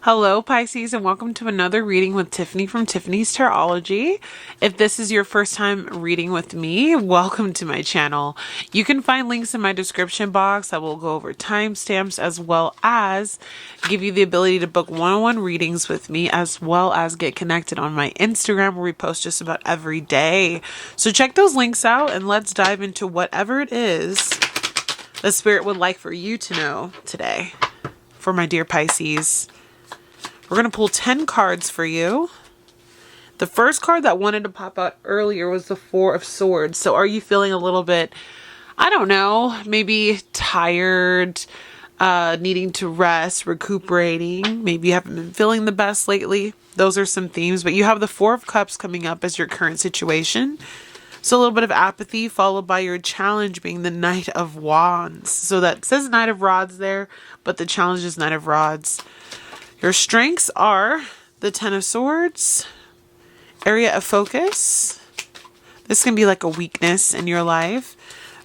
Hello, Pisces, and welcome to another reading with Tiffany from Tiffany's Tarology. If this is your first time reading with me, welcome to my channel. You can find links in my description box. I will go over timestamps as well as give you the ability to book one-on-one readings with me, as well as get connected on my Instagram where we post just about every day. So check those links out and let's dive into whatever it is the Spirit would like for you to know today. For my dear Pisces, we're going to pull 10 cards for you. The first card that wanted to pop out earlier was the Four of Swords. So are you feeling a little bit, I don't know, maybe tired, needing to rest, recuperating? Maybe you haven't been feeling the best lately. Those are some themes. But you have the Four of Cups coming up as your current situation. So a little bit of apathy followed by your challenge being the Knight of Wands. So that says Knight of Rods there, but the challenge is Knight of Rods. Your strengths are the Ten of Swords, area of focus. This can be like a weakness in your life.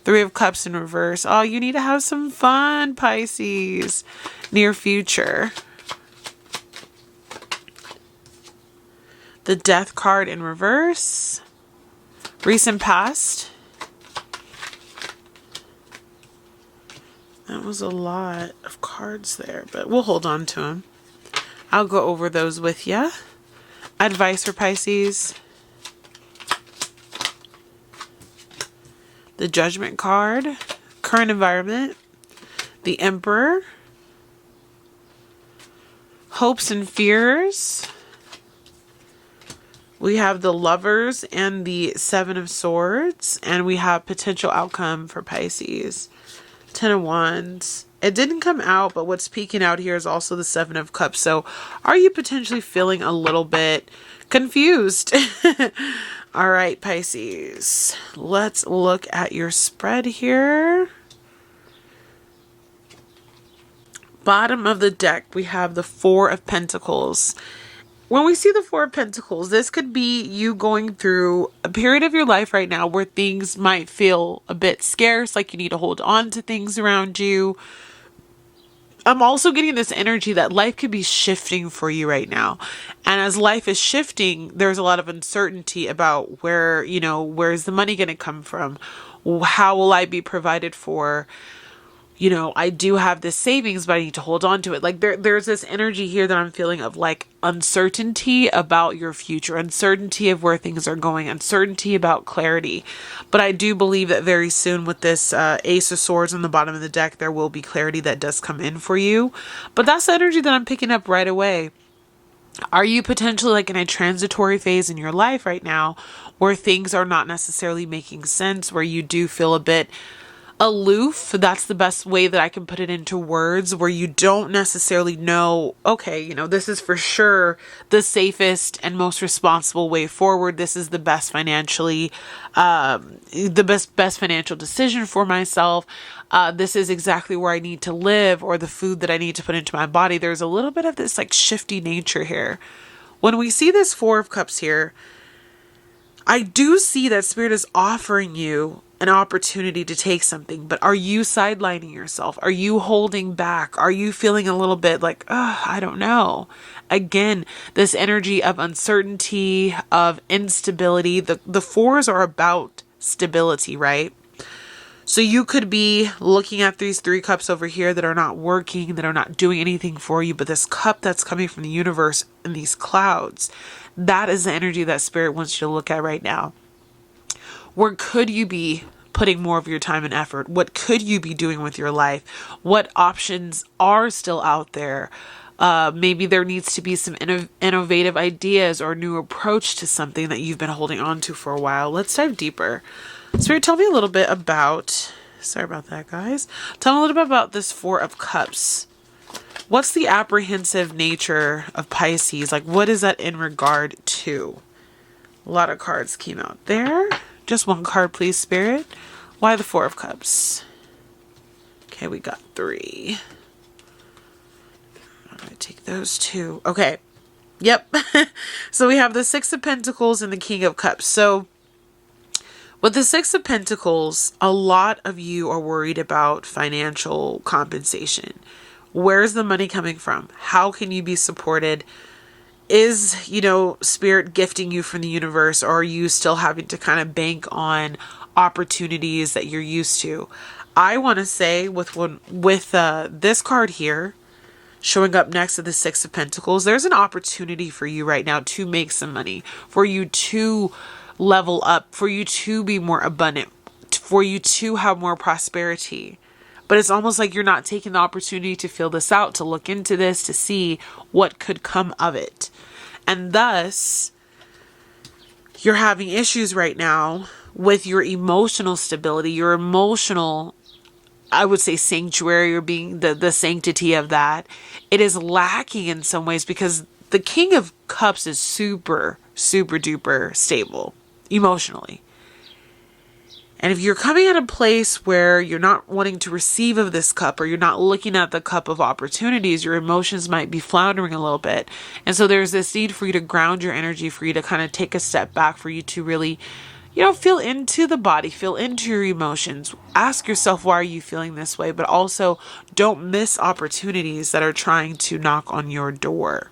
Three of Cups in reverse. Oh, you need to have some fun, Pisces. Near future. The Death card in reverse. Recent past. That was a lot of cards there, but we'll hold on to them. I'll go over those with you. Advice for Pisces. The Judgment card. Current environment. The Emperor. Hopes and fears. We have the Lovers and the Seven of Swords. And we have potential outcome for Pisces. Ten of Wands. It didn't come out, but what's peeking out here is also the Seven of Cups. So are you potentially feeling a little bit confused? All right, Pisces. Let's look at your spread here. Bottom of the deck, we have the Four of Pentacles. When we see the Four of Pentacles, this could be you going through a period of your life right now where things might feel a bit scarce, like you need to hold on to things around you. I'm also getting this energy that life could be shifting for you right now. And as life is shifting, there's a lot of uncertainty about where's the money going to come from? How will I be provided for? I do have this savings, but I need to hold on to it. Like there's this energy here that I'm feeling of like uncertainty about your future, uncertainty of where things are going, uncertainty about clarity. But I do believe that very soon with this Ace of Swords on the bottom of the deck, there will be clarity that does come in for you. But that's the energy that I'm picking up right away. Are you potentially like in a transitory phase in your life right now where things are not necessarily making sense, where you do feel a bit aloof? That's the best way that I can put it into words, where you don't necessarily know, okay, this is for sure the safest and most responsible way forward. This is the best financially, the best financial decision for myself. This is exactly where I need to live, or the food that I need to put into my body. There's a little bit of this like shifty nature here. When we see this Four of Cups here, I do see that Spirit is offering you an opportunity to take something, but are you sidelining yourself? Are you holding back? Are you feeling a little bit like, I don't know? Again, this energy of uncertainty, of instability. The fours are about stability, right? So you could be looking at these three cups over here that are not working, that are not doing anything for you, but this cup that's coming from the universe and these clouds, that is the energy that Spirit wants you to look at right now. Where could you be putting more of your time and effort? What could you be doing with your life? What options are still out there? Maybe there needs to be some innovative ideas or new approach to something that you've been holding on to for a while. Let's dive deeper. Spirit, tell me a little bit about, sorry about that, guys. Tell me a little bit about this Four of Cups. What's the apprehensive nature of Pisces? Like, what is that in regard to? A lot of cards came out there. Just one card, please, Spirit. Why the Four of Cups? Okay, we got three. I'm going to take those two. Okay. Yep. So we have the Six of Pentacles and the King of Cups. So with the Six of Pentacles, a lot of you are worried about financial compensation. Where's the money coming from? How can you be supported? Is, spirit gifting you from the universe, or are you still having to kind of bank on opportunities that you're used to? I want to say with this card here showing up next to the Six of Pentacles, there's an opportunity for you right now to make some money, for you to level up, for you to be more abundant, for you to have more prosperity. But it's almost like you're not taking the opportunity to feel this out, to look into this, to see what could come of it. And thus, you're having issues right now with your emotional stability, your emotional, I would say, sanctuary, or being the sanctity of that. It is lacking in some ways because the King of Cups is super, super duper stable emotionally. And if you're coming at a place where you're not wanting to receive of this cup, or you're not looking at the cup of opportunities, your emotions might be floundering a little bit. And so there's this need for you to ground your energy, for you to kind of take a step back, for you to really, feel into the body, feel into your emotions. Ask yourself, why are you feeling this way? But also don't miss opportunities that are trying to knock on your door.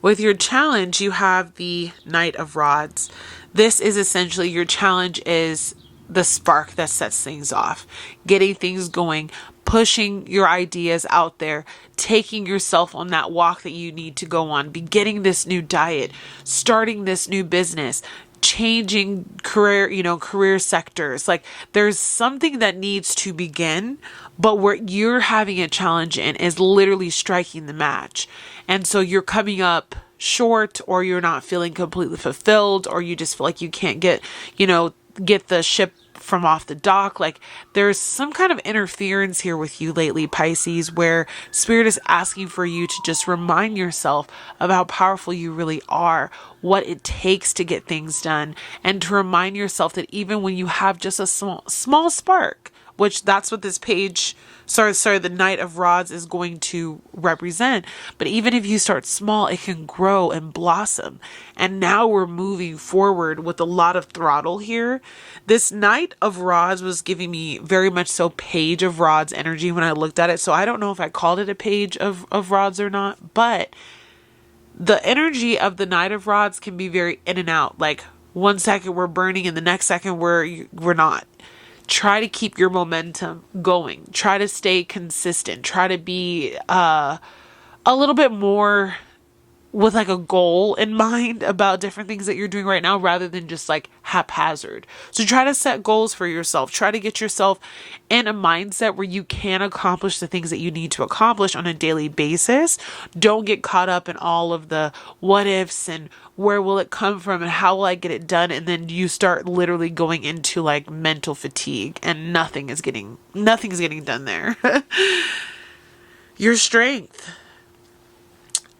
With your challenge, you have the Knight of Rods. This is essentially, your challenge is the spark that sets things off, getting things going, pushing your ideas out there, taking yourself on that walk that you need to go on, beginning this new diet, starting this new business, changing career sectors. Like, there's something that needs to begin, but what you're having a challenge in is literally striking the match. And so you're coming up short, or you're not feeling completely fulfilled, or you just feel like you can't get the ship from off the dock. Like, there's some kind of interference here with you lately, Pisces, where Spirit is asking for you to just remind yourself of how powerful you really are, what it takes to get things done, and to remind yourself that even when you have just a small spark, which that's what this page, the Knight of Rods is going to represent. But even if you start small, it can grow and blossom. And now we're moving forward with a lot of throttle here. This Knight of Rods was giving me very much so Page of Rods energy when I looked at it. So I don't know if I called it a Page of Rods or not, but the energy of the Knight of Rods can be very in and out. Like, 1 second we're burning and the next second we're not. Try to keep your momentum going. Try to stay consistent. Try to be a little bit more with like a goal in mind about different things that you're doing right now, rather than just like haphazard. So try to set goals for yourself. Try to get yourself in a mindset where you can accomplish the things that you need to accomplish on a daily basis. Don't get caught up in all of the what ifs and where will it come from and how will I get it done, and then you start literally going into like mental fatigue, and nothing is getting done there. Your strength.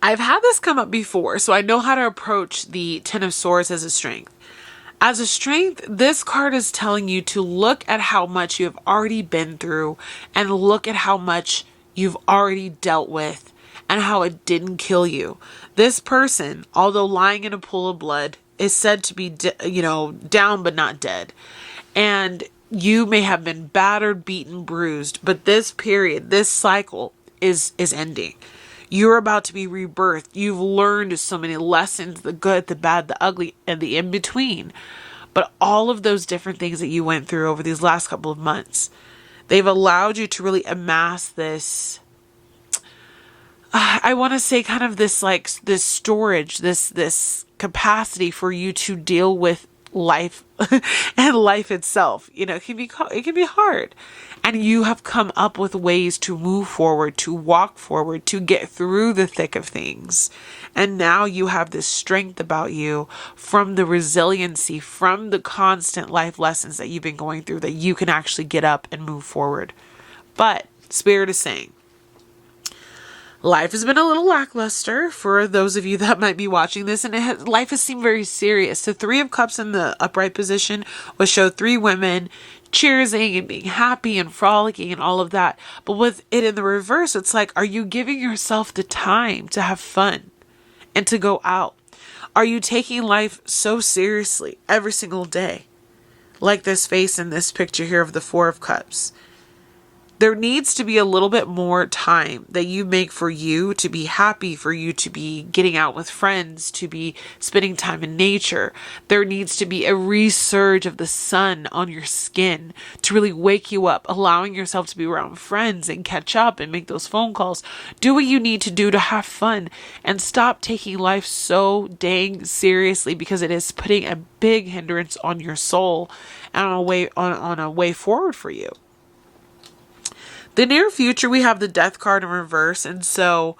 I've had this come up before, so I know how to approach the Ten of Swords as a strength. As a strength, this card is telling you to look at how much you have already been through, and look at how much you've already dealt with, and how it didn't kill you. This person, although lying in a pool of blood, is said to be, down but not dead. And you may have been battered, beaten, bruised, but this period, this cycle is ending. You're about to be rebirthed. You've learned so many lessons, the good, the bad, the ugly, and the in-between. But all of those different things that you went through over these last couple of months, they've allowed you to really amass this, I want to say kind of this like this storage, this capacity for you to deal with life and life itself. It can be hard, and you have come up with ways to move forward, to walk forward, to get through the thick of things. And now you have this strength about you from the resiliency, from the constant life lessons that you've been going through, that you can actually get up and move forward. But Spirit is saying, life has been a little lackluster for those of you that might be watching this, and life has seemed very serious. The Three of Cups in the upright position would show three women cheersing and being happy and frolicking and all of that. But with it in the reverse, it's like, are you giving yourself the time to have fun and to go out? Are you taking life so seriously every single day? Like this face in this picture here of the Four of Cups. there needs to be a little bit more time that you make for you to be happy, for you to be getting out with friends, to be spending time in nature. There needs to be a resurge of the sun on your skin to really wake you up, allowing yourself to be around friends and catch up and make those phone calls. Do what you need to do to have fun and stop taking life so dang seriously, because it is putting a big hindrance on your soul and on a way forward for you. The near future, we have the Death card in reverse. And so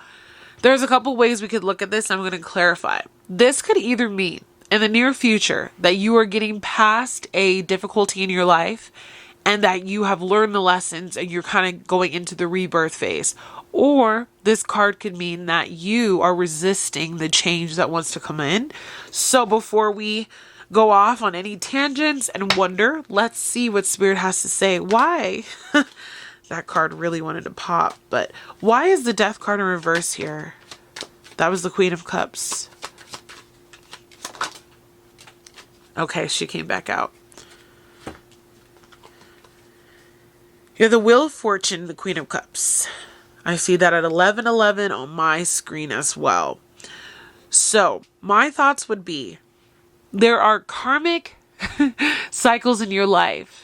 there's a couple ways we could look at this. I'm going to clarify. This could either mean in the near future that you are getting past a difficulty in your life and that you have learned the lessons and you're kind of going into the rebirth phase. Or this card could mean that you are resisting the change that wants to come in. So before we go off on any tangents and wonder, let's see what Spirit has to say. Why? That card really wanted to pop, but why is the Death card in reverse here? That was the Queen of Cups. Okay, she came back out. You're the Wheel of Fortune, the Queen of Cups. I see that at 11:11 on my screen as well. So, my thoughts would be, there are karmic cycles in your life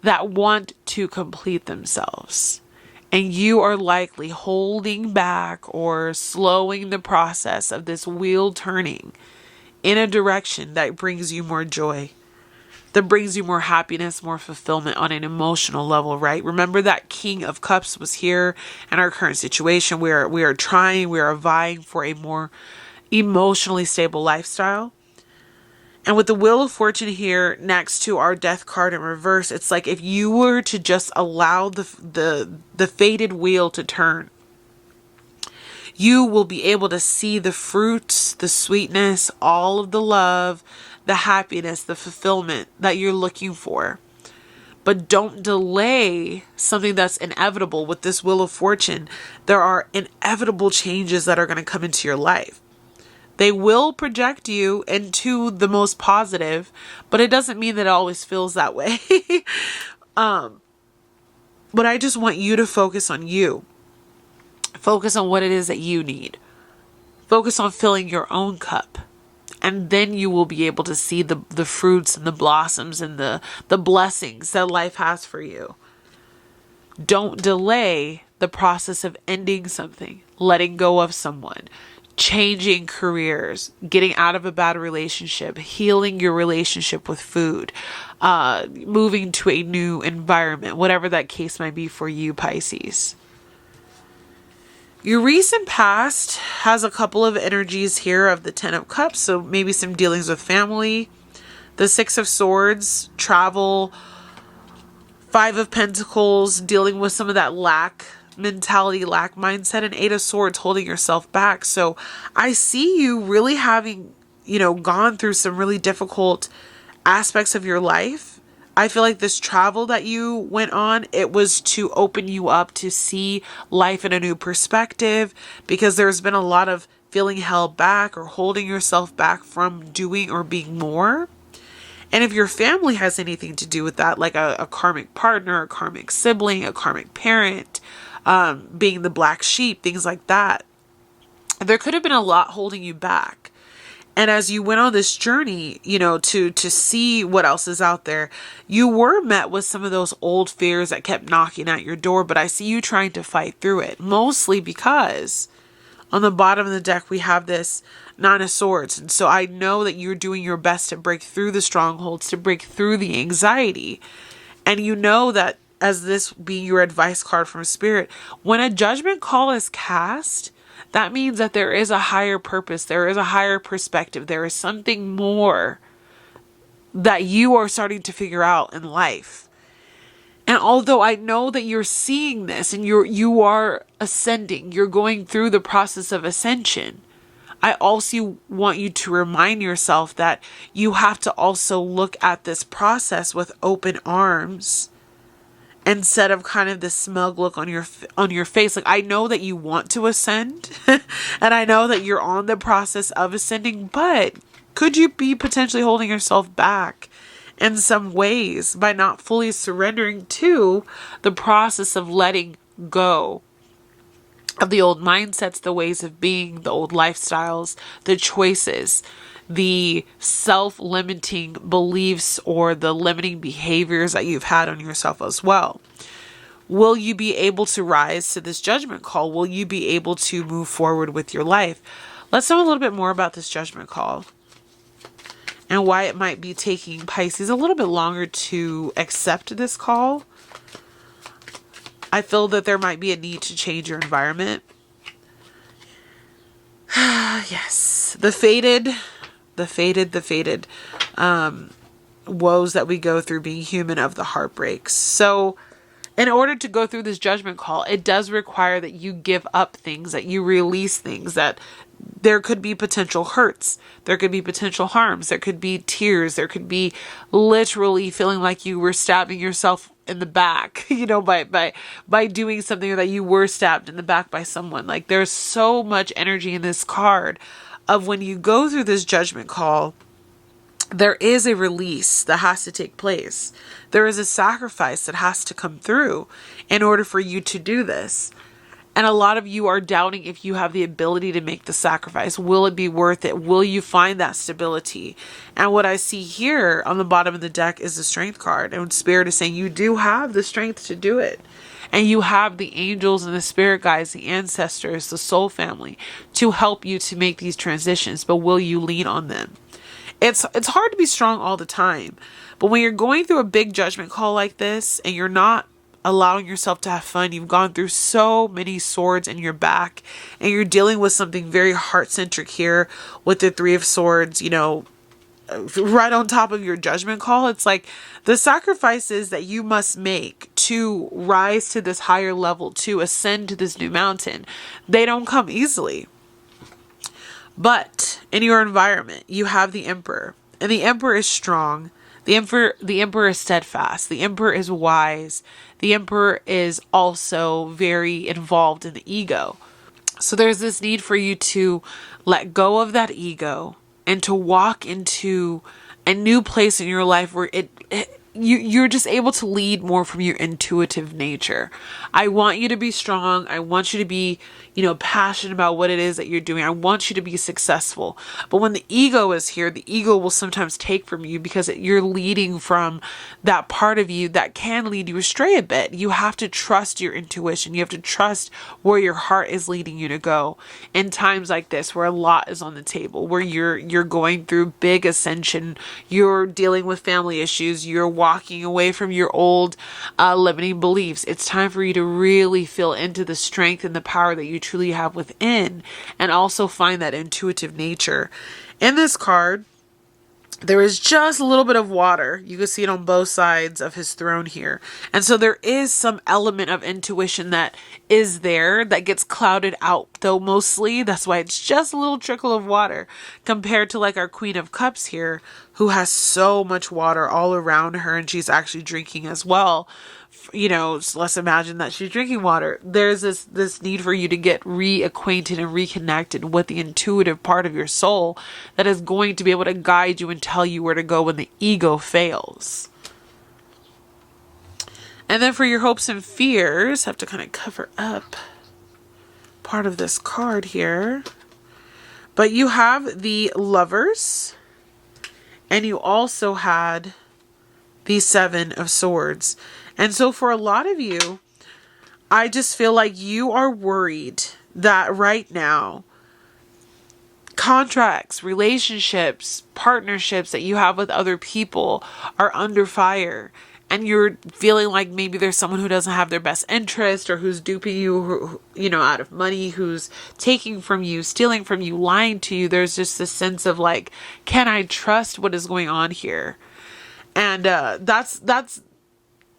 that want to complete themselves. And you are likely holding back or slowing the process of this wheel turning in a direction that brings you more joy, that brings you more happiness, more fulfillment on an emotional level, right? Remember that King of Cups was here in our current situation. We are vying for a more emotionally stable lifestyle. And with the Wheel of Fortune here next to our Death card in reverse, it's like if you were to just allow the fated wheel to turn, you will be able to see the fruits, the sweetness, all of the love, the happiness, the fulfillment that you're looking for. But don't delay something that's inevitable. With this Wheel of Fortune, there are inevitable changes that are going to come into your life. They will project you into the most positive, but it doesn't mean that it always feels that way. But I just want you to focus on you. Focus on what it is that you need. Focus on filling your own cup. And then you will be able to see the fruits and the blossoms and the blessings that life has for you. Don't delay the process of ending something, letting go of someone, changing careers, getting out of a bad relationship, healing your relationship with food, moving to a new environment, whatever that case might be for you, Pisces. Your recent past has a couple of energies here of the Ten of Cups, so maybe some dealings with family. The Six of Swords, travel. Five of Pentacles, dealing with some of that lack mentality, lack mindset, and Eight of Swords, holding yourself back. So I see you really having, gone through some really difficult aspects of your life. I feel like this travel that you went on, it was to open you up to see life in a new perspective, because there's been a lot of feeling held back or holding yourself back from doing or being more. And if your family has anything to do with that, like a karmic partner, a karmic sibling, a karmic parent, being the black sheep, things like that, there could have been a lot holding you back. And as you went on this journey, to see what else is out there, you were met with some of those old fears that kept knocking at your door. But I see you trying to fight through it, mostly because on the bottom of the deck, we have this Nine of Swords. And so I know that you're doing your best to break through the strongholds, to break through the anxiety. And you know that, as this being your advice card from Spirit, when a judgment call is cast, that means that there is a higher purpose, there is a higher perspective, there is something more that you are starting to figure out in life. And although I know that you're seeing this and you are ascending, you're going through the process of ascension, I also want you to remind yourself that you have to also look at this process with open arms, instead of kind of this smug look on your face. Like, I know that you want to ascend and I know that you're on the process of ascending, but could you be potentially holding yourself back in some ways by not fully surrendering to the process of letting go of the old mindsets, the ways of being, the old lifestyles, the choices, the self-limiting beliefs or the limiting behaviors that you've had on yourself as well. Will you be able to rise to this judgment call? Will you be able to move forward with your life? Let's know a little bit more about this judgment call and why it might be taking Pisces a little bit longer to accept this call. I feel that there might be a need to change your environment. Yes, the fated woes that we go through being human, of the heartbreaks. So in order to go through this judgment call, it does require that you give up things, that you release things, that there could be potential hurts, there could be potential harms, there could be tears, there could be literally feeling like you were stabbing yourself in the back, by doing something, or that you were stabbed in the back by someone. Like, there's so much energy in this card of when you go through this judgment call, there is a release that has to take place. There is a sacrifice that has to come through in order for you to do this. And a lot of you are doubting if you have the ability to make the sacrifice. Will it be worth it? Will you find that stability? And what I see here on the bottom of the deck is the Strength card. And Spirit is saying you do have the strength to do it. And you have the angels and the spirit guides, the ancestors, the soul family to help you to make these transitions. But will you lean on them? It's hard to be strong all the time. But when you're going through a big judgment call like this and you're not allowing yourself to have fun, you've gone through so many swords in your back and you're dealing with something very heart-centric here with the Three of Swords, right on top of your judgment call. It's like the sacrifices that you must make to rise to this higher level, to ascend to this new mountain, they don't come easily. But in your environment, you have the Emperor, and the Emperor is strong. The Emperor is steadfast. The Emperor is wise. The Emperor is also very involved in the ego. So there's this need for you to let go of that ego and to walk into a new place in your life where you're just able to lead more from your intuitive nature. I want you to be strong. I want you to be, passionate about what it is that you're doing. I want you to be successful. But when the ego is here, the ego will sometimes take from you because you're leading from that part of you that can lead you astray a bit. You have to trust your intuition. You have to trust where your heart is leading you to go. In times like this, where a lot is on the table, where you're going through big ascension, you're dealing with family issues, you're walking away from your old limiting beliefs. It's time for you to really feel into the strength and the power that you truly have within, and also find that intuitive nature. In this card, there is just a little bit of water. You can see it on both sides of his throne here. And so there is some element of intuition that is there that gets clouded out, though mostly that's why it's just a little trickle of water compared to like our Queen of Cups here, who has so much water all around her and she's actually drinking as well. So let's imagine that she's drinking water. There's this need for you to get reacquainted and reconnected with the intuitive part of your soul that is going to be able to guide you and tell you where to go when the ego fails. And then for your hopes and fears, I have to kind of cover up part of this card here. But you have the Lovers, and you also had the Seven of Swords. And so for a lot of you, I just feel like you are worried that right now, contracts, relationships, partnerships that you have with other people are under fire. And you're feeling like maybe there's someone who doesn't have their best interest, or who's duping you, out of money, who's taking from you, stealing from you, lying to you. There's just this sense of like, can I trust what is going on here? And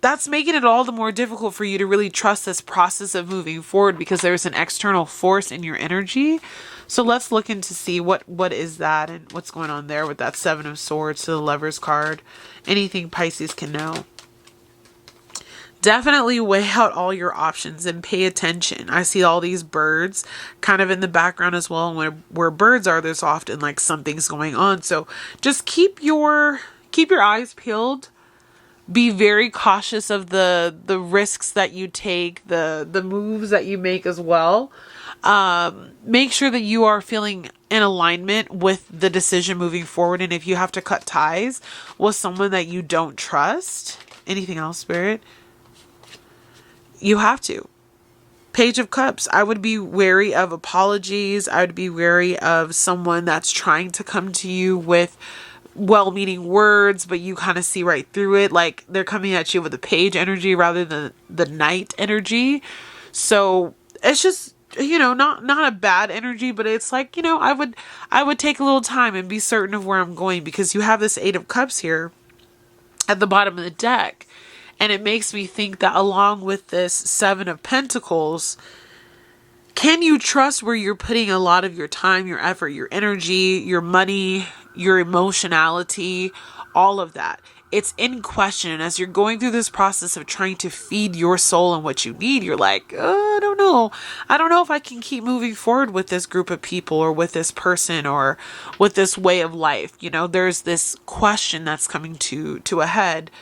that's making it all the more difficult for you to really trust this process of moving forward, because there's an external force in your energy. So let's look into see what is that and what's going on there with that Seven of Swords to the Lovers card. Anything Pisces can know. Definitely weigh out all your options and pay attention. I see all these birds kind of in the background as well. And where birds are, there's often like something's going on. So just keep your keep your eyes peeled. Be very cautious of the risks that you take, the moves that you make as well. Make sure that you are feeling in alignment with the decision moving forward. And if you have to cut ties with someone that you don't trust, anything else, Spirit, you have to. Page of Cups. I would be wary of apologies. I would be wary of someone that's trying to come to you with well-meaning words, but you kind of see right through it. Like they're coming at you with the page energy rather than the knight energy. So it's just, not a bad energy, but it's like, I would take a little time and be certain of where I'm going, because you have this 8 of Cups here at the bottom of the deck. And it makes me think that along with this 7 of Pentacles, can you trust where you're putting a lot of your time, your effort, your energy, your money, your emotionality, all of that? It's in question. And as you're going through this process of trying to feed your soul and what you need, you're like, I don't know. I don't know if I can keep moving forward with this group of people or with this person or with this way of life. There's this question that's coming to a head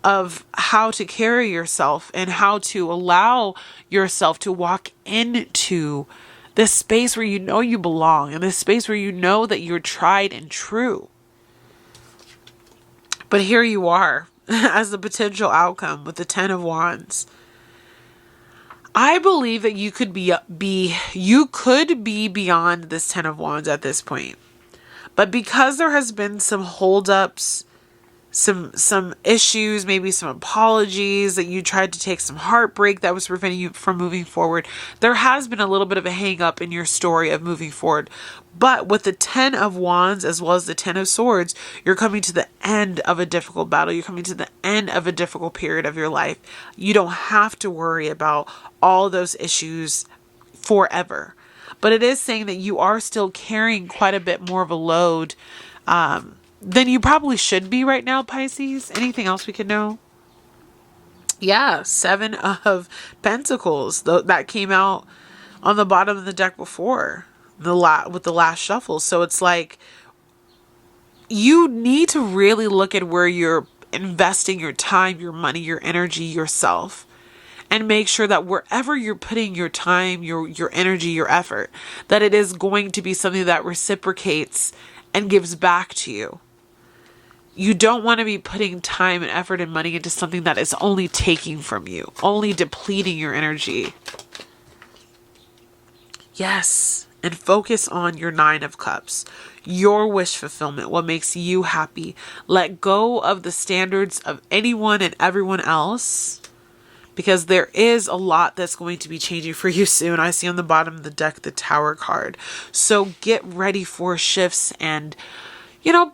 of how to carry yourself and how to allow yourself to walk into this space where you belong, and this space where that you're tried and true. But here you are as the potential outcome with the 10 of Wands. I believe that you could be beyond this 10 of Wands at this point. But because there has been some holdups, some issues, maybe some apologies that you tried to take, some heartbreak that was preventing you from moving forward, there has been a little bit of a hang up in your story of moving forward. But with the 10 of Wands as well as the 10 of Swords, you're coming to the end of a difficult battle. You're coming to the end of a difficult period of your life. You don't have to worry about all those issues forever. But it is saying that you are still carrying quite a bit more of a load than you probably should be right now, Pisces. Anything else we could know? Yeah, 7 of Pentacles. That came out on the bottom of the deck before with the last shuffle. So it's like you need to really look at where you're investing your time, your money, your energy, yourself. And make sure that wherever you're putting your time, your energy, your effort, that it is going to be something that reciprocates and gives back to you. You don't want to be putting time and effort and money into something that is only taking from you, only depleting your energy. Yes. And focus on your 9 of Cups, your wish fulfillment, what makes you happy. Let go of the standards of anyone and everyone else, because there is a lot that's going to be changing for you soon. I see on the bottom of the deck the Tower card. So get ready for shifts and,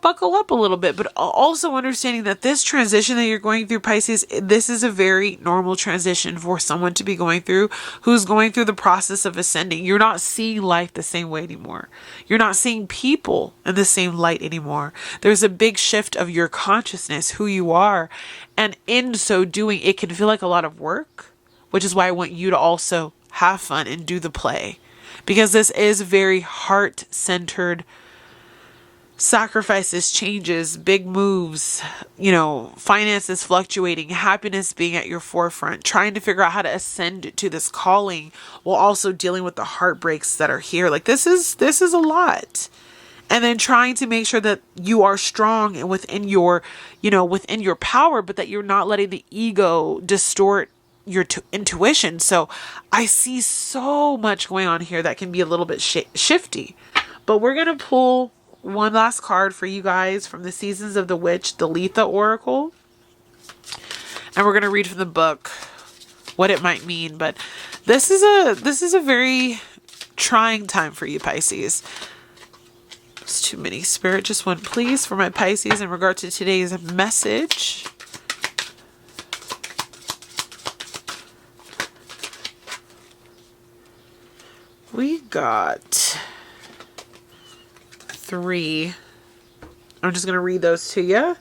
buckle up a little bit, but also understanding that this transition that you're going through, Pisces, this is a very normal transition for someone to be going through who's going through the process of ascending. You're not seeing life the same way anymore. You're not seeing people in the same light anymore. There's a big shift of your consciousness, who you are. And in so doing, it can feel like a lot of work, which is why I want you to also have fun and do the play, because this is very heart-centered. Sacrifices, changes, big moves, finances fluctuating, happiness being at your forefront, trying to figure out how to ascend to this calling while also dealing with the heartbreaks that are here. Like this is a lot. And then trying to make sure that you are strong and within your power, but that you're not letting the ego distort your intuition. So I see so much going on here that can be a little bit shifty, but we're going to pull one last card for you guys from the Seasons of the Witch, the Letha Oracle. And we're going to read from the book what it might mean. But this is a very trying time for you, Pisces. It's too many. Spirit, just one, please, for my Pisces in regard to today's message. We got 3. I'm just going to read those to you.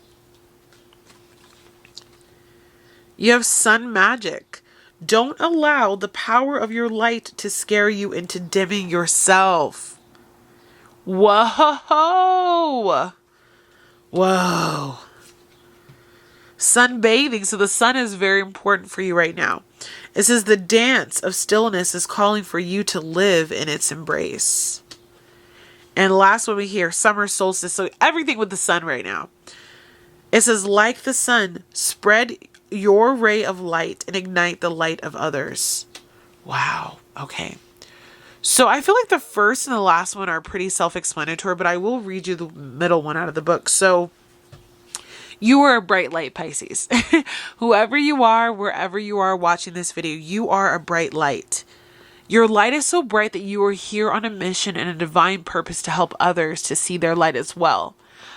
You have sun magic. Don't allow the power of your light to scare you into dimming yourself. Whoa. Whoa. Sunbathing. So the sun is very important for you right now. It says the dance of stillness is calling for you to live in its embrace. And last one we hear, summer solstice. So everything with the sun right now. It says, like the sun, spread your ray of light and ignite the light of others. Wow. Okay. So I feel like the first and the last one are pretty self-explanatory, but I will read you the middle one out of the book. So you are a bright light, Pisces. Whoever you are, wherever you are watching this video, you are a bright light. Your light is so bright that you are here on a mission and a divine purpose to help others to see their light as well.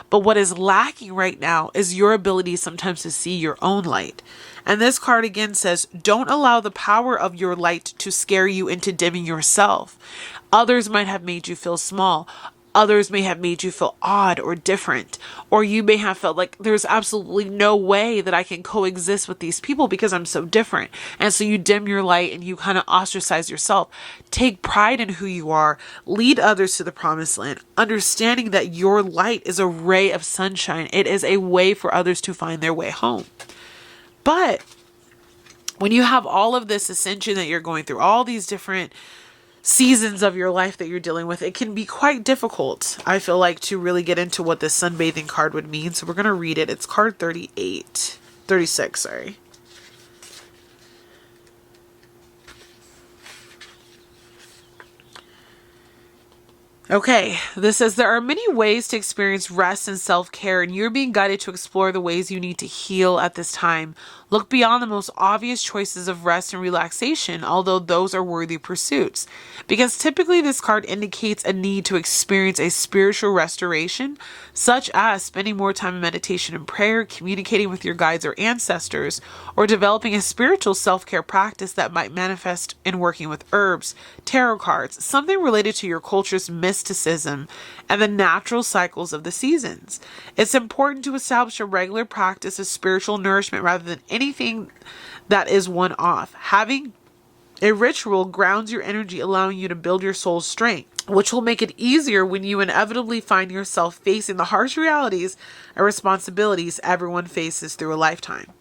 But what is lacking right now is your ability sometimes to see your own light. And this card again says, don't allow the power of your light to scare you into dimming yourself. Others might have made you feel small. Others may have made you feel odd or different. Or you may have felt like there's absolutely no way that I can coexist with these people because I'm so different. And so you dim your light and you kind of ostracize yourself. Take pride in who you are. Lead others to the promised land. Understanding that your light is a ray of sunshine. It is a way for others to find their way home. But when you have all of this ascension that you're going through, all these different seasons of your life that you're dealing with, it can be quite difficult, I feel like, to really get into what this sunbathing card would mean. So we're going to read it. It's card 36, sorry. Okay, this says there are many ways to experience rest and self-care, and you're being guided to explore the ways you need to heal at this time. Look beyond the most obvious choices of rest and relaxation, although those are worthy pursuits. Because typically this card indicates a need to experience a spiritual restoration, such as spending more time in meditation and prayer, communicating with your guides or ancestors, or developing a spiritual self-care practice that might manifest in working with herbs, tarot cards, something related to your culture's mysticism, and the natural cycles of the seasons. It's important to establish a regular practice of spiritual nourishment rather than anything that is one-off. Having a ritual grounds your energy, allowing you to build your soul's strength, which will make it easier when you inevitably find yourself facing the harsh realities and responsibilities everyone faces through a lifetime.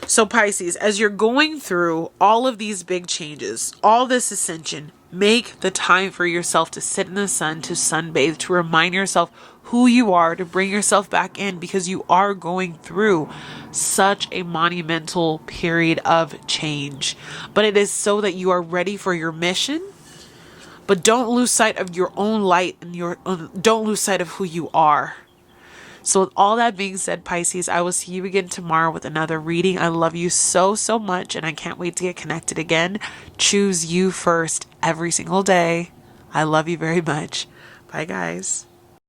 So Pisces, as you're going through all of these big changes, all this ascension, make the time for yourself to sit in the sun, to sunbathe, to remind yourself who you are, to bring yourself back in, because you are going through such a monumental period of change. But it is so that you are ready for your mission. But don't lose sight of your own light and don't lose sight of who you are. So with all that being said, Pisces, I will see you again tomorrow with another reading. I love you so, so much, and I can't wait to get connected again. Choose you first every single day. I love you very much. Bye, guys.